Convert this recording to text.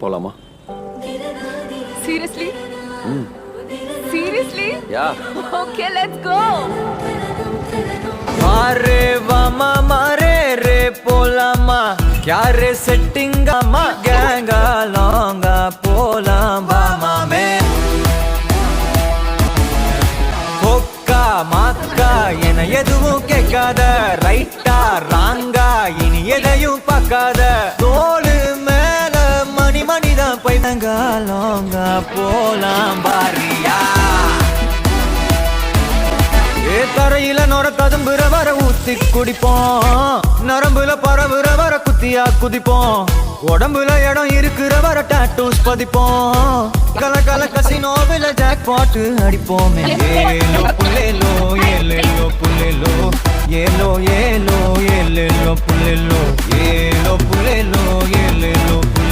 போலாமா? Seriously? Seriously? Yeah. Okay, let's go. मारे वामा मारे रे पोलामा क्या रे सेटिंगामा गैंगा लॉन्गा पोलाम वामा में होक्का माक्का एना எதுவும் கேட்காத ரைட்டா ராங்கா இனி எதையும் பார்க்காத தோளு மேல மணி மணிதான் பையங்க லோங்கா போலாம் பாரியா தரையில நொர கதும்புற வர ஊத்தி குடிப்போம் நரம்புல பரவுற வர குத்தியா குதிப்போம் உடம்புல இடம் இருக்கிற வர டாட்டூஸ் பதிப்போம் கல கல கசினோவில ஜாக் பாட்டு அடிப்போமே ஏலோ புல்லேலோ ஏலேலோ புல்லேலோ ஏலோ ஏலோ ஏலேலோ புல்லேலோ ஏலோ புல்லேலோ ஏலேலோ